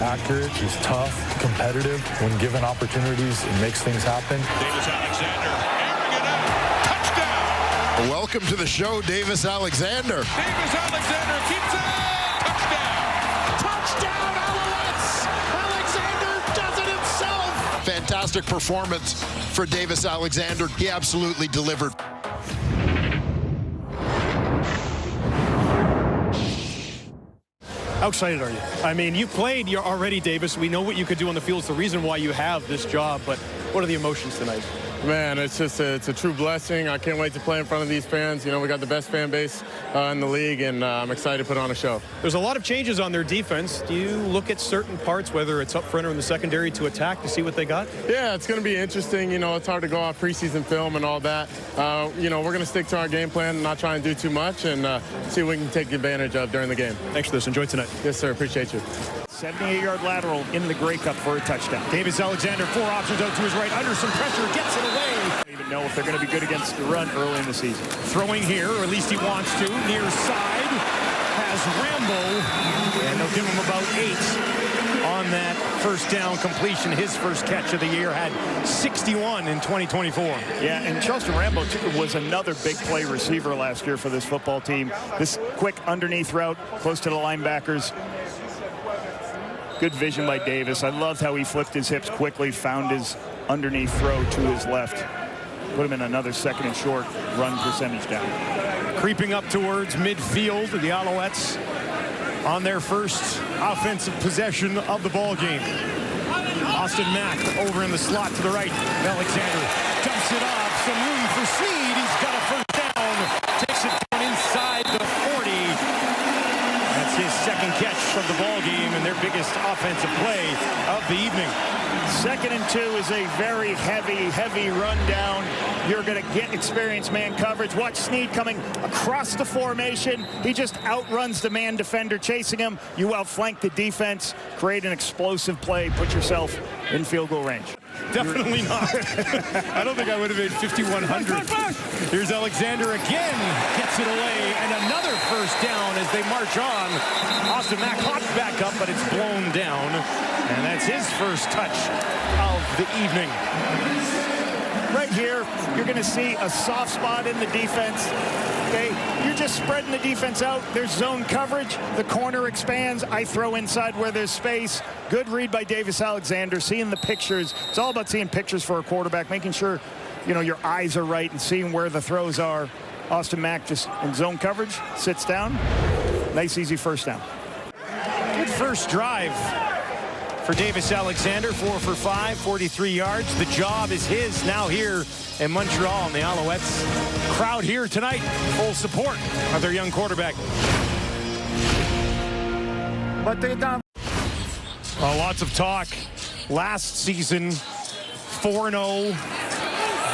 accurate, he's tough, competitive. When given opportunities, he makes things happen. Davis Alexander, airing it out, touchdown! Welcome to the show, Davis Alexander. Davis Alexander keeps it, touchdown! Touchdown, Alouettes! Alexander does it himself! Fantastic performance for Davis Alexander. He absolutely delivered. How excited are you? I mean, you played, you're already, Davis. We know what you could do on the field. It's the reason why you have this job, but what are the emotions tonight? Man, it's a true blessing. I can't wait to play in front of these fans. You know, we got the best fan base in the league, and I'm excited to put on a show. There's a lot of changes on their defense. Do you look at certain parts, whether it's up front or in the secondary, to attack to see what they got? Yeah, it's going to be interesting. You know, it's hard to go off preseason film and all that. You know, we're going to stick to our game plan and not try and do too much and see what we can take advantage of during the game. Thanks for this. Enjoy tonight. Yes, sir. Appreciate you. 78-yard lateral into the Grey Cup for a touchdown. Davis Alexander, 4 options out to his right, under some pressure, gets it away. Don't even know if they're going to be good against the run early in the season. Throwing here, or at least he wants to, near side, has Rambo, and they'll give him about 8 on that first down completion. His first catch of the year, had 61 in 2024. Yeah, and Charleston Rambo was another big play receiver last year for this football team. This quick underneath route, close to the linebackers. Good vision by Davis. I loved how he flipped his hips quickly, found his underneath throw to his left. Put him in another second and short, run percentage down. Creeping up towards midfield, the Alouettes on their first offensive possession of the ball game. Austin Mack over in the slot to the right. Alexander dumps it off. Some room for Snead. He's got a first down. Takes it down inside the 40. That's his second catch of the ball game and their biggest offensive play of the evening. 2nd and 2 is a very heavy rundown. You're going to get experienced man coverage. Watch Snead coming across the formation. He just outruns the man defender chasing him. You outflank the defense, create an explosive play, put yourself in field goal range. Definitely not. I don't think I would have made 5,100. Here's Alexander again. Gets it away. And another first down as they march on. Austin Mack hops back up, but it's blown down. And that's his first touch of the evening. Right here, you're going to see a soft spot in the defense. Okay, you're just spreading the defense out. There's zone coverage. The corner expands. I throw inside where there's space. Good read by Davis Alexander. Seeing the pictures. It's all about seeing pictures for a quarterback, making sure, you know, your eyes are right and seeing where the throws are. Austin Mack just in zone coverage, sits down. Nice, easy first down. Good first drive for Davis Alexander, 4 for 5, 43 yards. The job is his now here in Montreal, and the Alouettes crowd here tonight, full support of their young quarterback. Lots of talk. Last season, 4-0,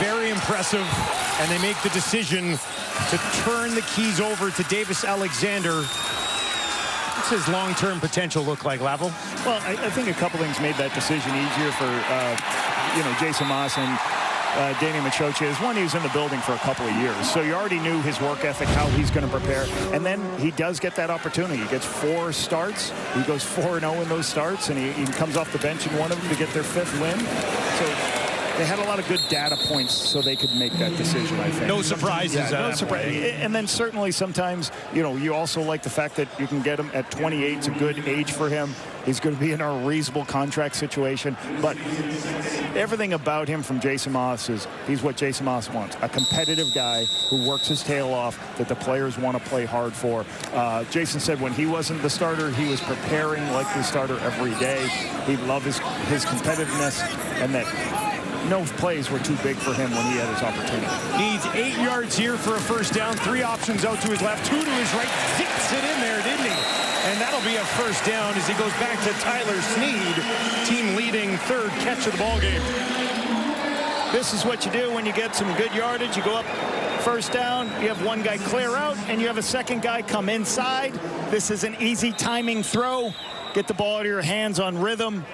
very impressive, and they make the decision to turn the keys over to Davis Alexander. What's his long-term potential look like, Lavel? Well, I think a couple things made that decision easier for, you know, Jason Moss and Danny Machocha. Is one, he was in the building for a couple of years, so you already knew his work ethic, how he's going to prepare, and then he does get that opportunity. He gets 4 starts. He goes 4-0 in those starts, and he comes off the bench in one of them to get their 5th win. So they had a lot of good data points so they could make that decision, I think. No surprises. Yeah, no surprise. And then certainly sometimes, you know, you also like the fact that you can get him at 28. It's a good age for him. He's going to be in a reasonable contract situation. But everything about him from Jason Moss is he's what Jason Moss wants. A competitive guy who works his tail off, that the players want to play hard for. Jason said when he wasn't the starter, he was preparing like the starter every day. He loved his competitiveness, and that no plays were too big for him when he had his opportunity. Needs 8 yards here for a first down. 3 options out to his left, 2 to his right. Zips it in there, didn't he? And that'll be a first down as he goes back to Tyler Snead, team leading 3rd catch of the ball game. This is what you do when you get some good yardage. You go up first down, you have one guy clear out, and you have a second guy come inside. This is an easy timing throw. Get the ball out of your hands on rhythm.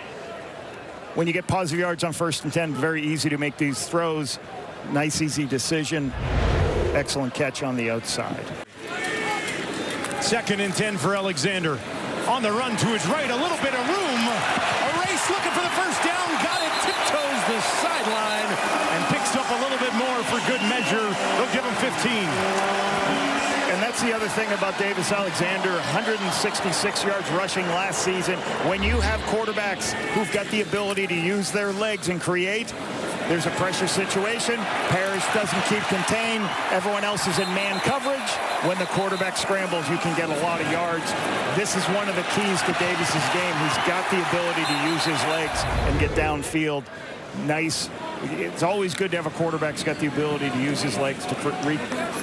When you get positive yards on 1st and 10, very easy to make these throws. Nice, easy decision. Excellent catch on the outside. 2nd and 10 for Alexander. On the run to his right, a little bit of room. And that's the other thing about Davis Alexander, 166 yards rushing last season. When you have quarterbacks who've got the ability to use their legs and create, there's a pressure situation. Parrish doesn't keep contained. Everyone else is in man coverage. When the quarterback scrambles, you can get a lot of yards. This is one of the keys to Davis's game. He's got the ability to use his legs and get downfield. Nice. It's always good to have a quarterback who's got the ability to use his legs to wreak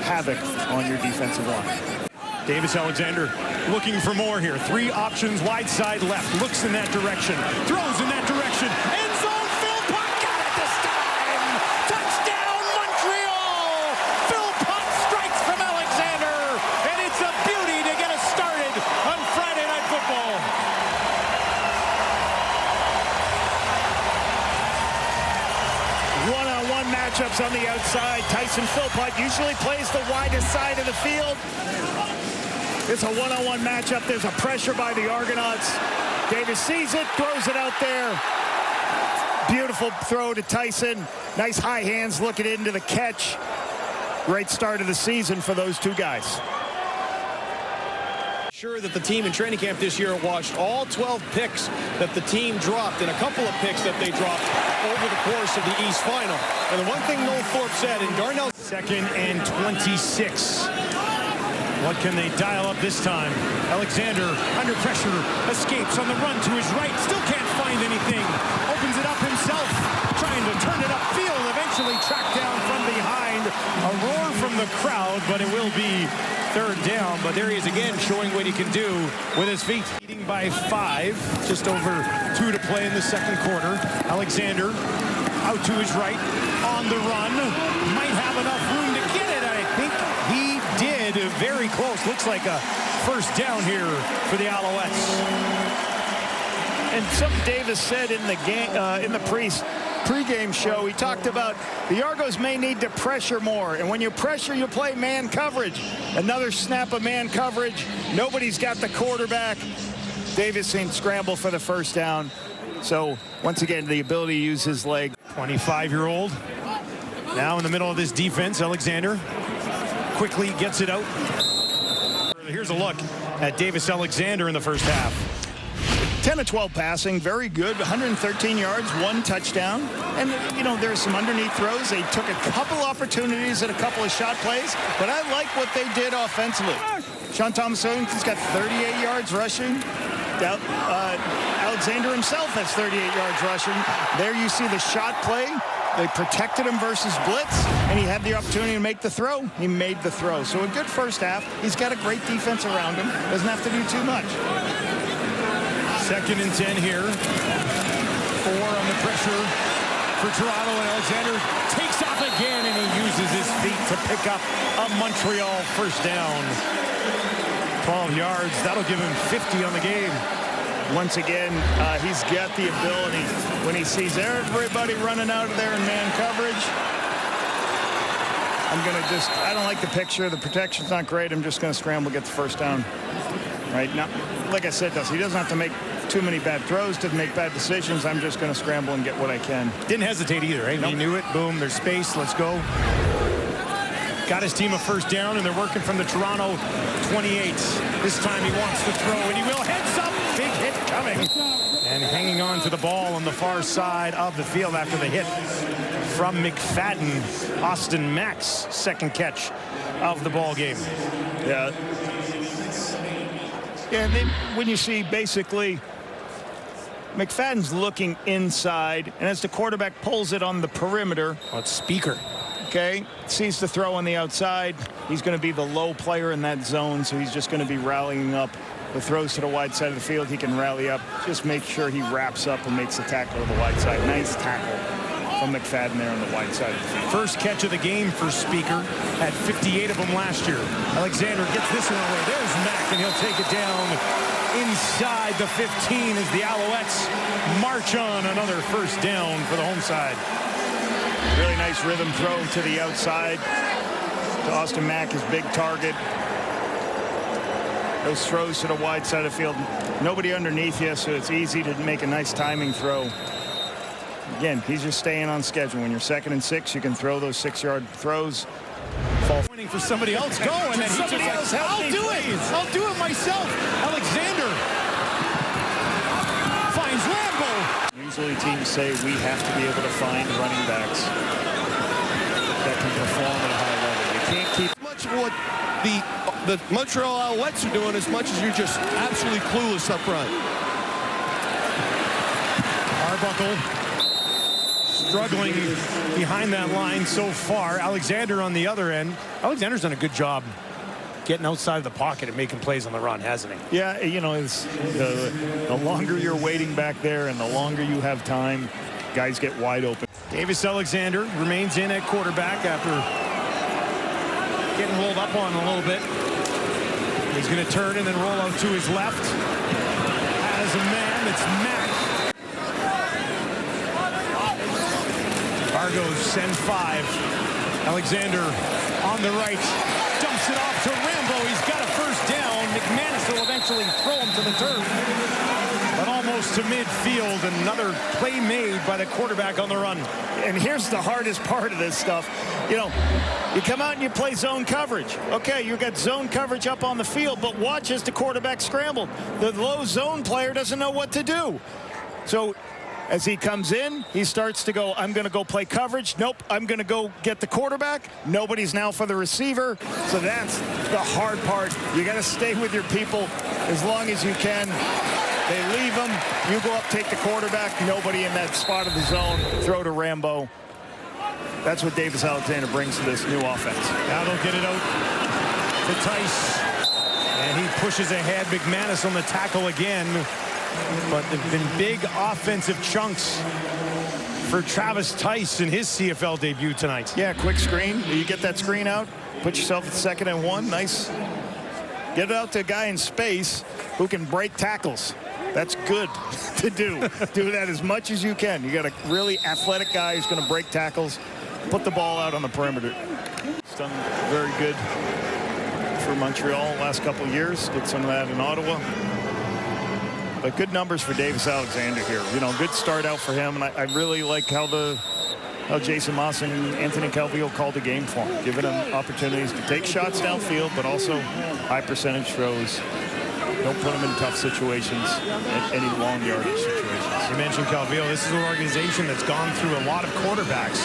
havoc on your defensive line. Davis Alexander looking for more here. 3 options, wide side left. Looks in that direction. Throws in that direction. End zone. Philpott got it this time. Touchdown, Montreal. Philpott strikes from Alexander. And it's a beauty to get us started on Friday Night Football. One-on-one matchups on the outside. Tyson Philpott usually plays the widest side of the field. It's a one-on-one matchup. There's a pressure by the Argonauts. Davis sees it, throws it out there. Beautiful throw to Tyson. Nice high hands looking into the catch. Great start of the season for those two guys. Sure that the team in training camp this year watched all 12 picks that the team dropped and a couple of picks that they dropped over the course of the East Final. And the one thing Noel Thorpe said in Darnell, 2nd and 26. What can they dial up this time? Alexander under pressure, escapes on the run to his right, still can't find anything. Opens it up himself, trying to turn it upfield, eventually tracked down from behind. A roar from the crowd, but it will be 3rd down. But there he is again, showing what he can do with his feet. Leading by 5, just over 2 to play in the 2nd quarter. Alexander out to his right, on the run. Might have enough room to get it, I think. He did. Very close. Looks like a 1st down here for the Alouettes. And something Davis said in the game, in the pregame show, he talked about the Argos may need to pressure more. And when you pressure, you play man coverage. Another snap of man coverage. Nobody's got the quarterback. Davis ain't scramble for the 1st down. So once again, the ability to use his leg. 25-year-old now in the middle of this defense. Alexander quickly gets it out. Here's a look at Davis Alexander in the 1st half. 10 of 12 passing, very good. 113 yards, 1 touchdown. And, you know, there's some underneath throws. They took a couple opportunities at a couple of shot plays, but I like what they did offensively. Sean Thomas-Owens got 38 yards rushing. Alexander himself has 38 yards rushing. There you see the shot play. They protected him versus blitz, and he had the opportunity to make the throw. He made the throw. So a good 1st half. He's got a great defense around him. Doesn't have to do too much. 2nd and 10 here. 4 on the pressure for Toronto, and Alexander takes off again, and he uses his feet to pick up a Montreal 1st down. 12 yards. That'll give him 50 on the game. Once again, he's got the ability when he sees everybody running out of there in man coverage. I don't like the picture. The protection's not great. I'm just going to scramble, get the 1st down. Right now, like I said, he doesn't have to make too many bad throws, doesn't make bad decisions. I'm just going to scramble and get what I can. Didn't hesitate either, right? Nope. He knew it. Boom, there's space. Let's go. Got his team a 1st down, and they're working from the Toronto 28. This time he wants to throw, and he will. Heads up. Big hit coming. And hanging on to the ball on the far side of the field after the hit from McFadden. Austin Mack's 2nd catch of the ball game. Yeah. And then when you see basically McFadden's looking inside, and as the quarterback pulls it on the perimeter. Oh, it's Speaker. Okay, sees the throw on the outside. He's going to be the low player in that zone, so he's just going to be rallying up. The throws to the wide side of the field, he can rally up. Just make sure he wraps up and makes a tackle to the wide side. Nice tackle from McFadden there on the wide side of the field. 1st catch of the game for Speaker. Had 58 of them last year. Alexander gets this one away. There's Mack, and he'll take it down inside the 15 as the Alouettes march on another 1st down for the home side. Really nice rhythm throw to the outside to Austin Mack, his big target. Those throws to the wide side of the field. Nobody underneath you, so it's easy to make a nice timing throw. Again, he's just staying on schedule. When you're 2nd and 6, you can throw those 6-yard throws. Pointing for somebody else. Go, and then somebody else help. I'll do it. I'll do it myself. Alexander finds Rambo. Usually teams say we have to be able to find running backs that can perform at a high level. You can't keep much of what the Montreal Alouettes are doing as much as you're just absolutely clueless up front. Arbuckle struggling behind that line so far. Alexander on the other end. Alexander's done a good job getting outside of the pocket and making plays on the run, hasn't he? Yeah, you know, it's the longer you're waiting back there and the longer you have time, guys get wide open. Davis Alexander remains in at quarterback after getting rolled up on a little bit. He's going to turn and then roll out to his left. Has a man, it's Mack. Argos send 5. Alexander on the right. Dumps it off to Rambo. He's got a first down. McManus will eventually throw him to the turf. But almost to midfield. Another play made by the quarterback on the run. And here's the hardest part of this stuff. You know, you come out and you play zone coverage. Okay, you got zone coverage up on the field, but watch as the quarterback scrambled. The low zone player doesn't know what to do. So as he comes in, he starts to go, I'm going to go play coverage. Nope, I'm going to go get the quarterback. Nobody's now for the receiver. So that's the hard part. You got to stay with your people as long as you can. They leave them. You go up, take the quarterback. Nobody in that spot of the zone. Throw to Rambo. That's what Davis Alexander brings to this new offense. Now they'll get it out to Tice. And he pushes ahead. McManus on the tackle again. But they've been big offensive chunks for Travis Tice in his CFL debut tonight. Yeah, quick screen. You get that screen out, put yourself at 2nd and 1. Nice. Get it out to a guy in space who can break tackles. That's good to do. Do that as much as you can. You got a really athletic guy who's going to break tackles, put the ball out on the perimeter. It's done very good for Montreal last couple of years. Did some of that in Ottawa. But good numbers for Davis Alexander here. You know, good start out for him. And I really like how Jason Moss and Anthony Calvillo called the game for him, giving him opportunities to take shots downfield, but also high percentage throws. Don't put him in tough situations, any long yardage situations. You mentioned Calvillo. This is an organization that's gone through a lot of quarterbacks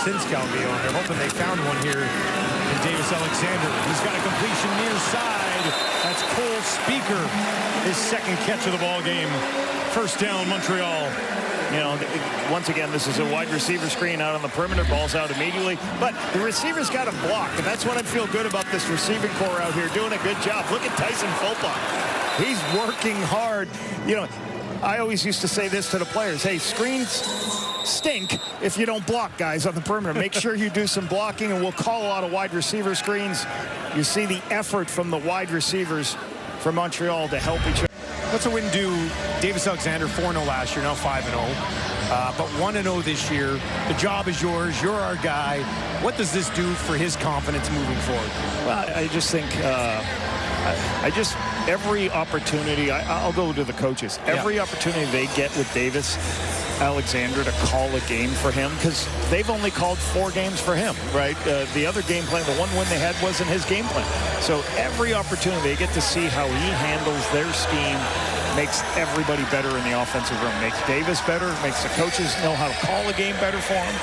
since Calvillo, and they're hoping they found one here in Davis Alexander. He's got a completion near side. That's Cole Speaker, his 2nd catch of the ball game. First down, Montreal. You know, once again, this is a wide receiver screen out on the perimeter. Ball's out immediately. But the receiver's got to block, and that's what I feel good about this receiving core out here, doing a good job. Look at Tyson Fulpa. He's working hard. You know, I always used to say this to the players. Hey, screens stink if you don't block, guys, on the perimeter. Make sure you do some blocking, and we'll call a lot of wide receiver screens. You see the effort from the wide receivers from Montreal to help each other. What's a win do? Davis Alexander 4-0 last year, now 5-0. But 1-0 this year. The job is yours. You're our guy. What does this do for his confidence moving forward? Well, I just think every opportunity, I'll go to the coaches. Every opportunity they get with Davis Alexander to call a game for him, because they've only called 4 games for him, right? The other game plan, the one win they had, wasn't his game plan. So every opportunity they get to see how he handles their scheme makes everybody better in the offensive room. Makes Davis better, makes the coaches know how to call a game better for him.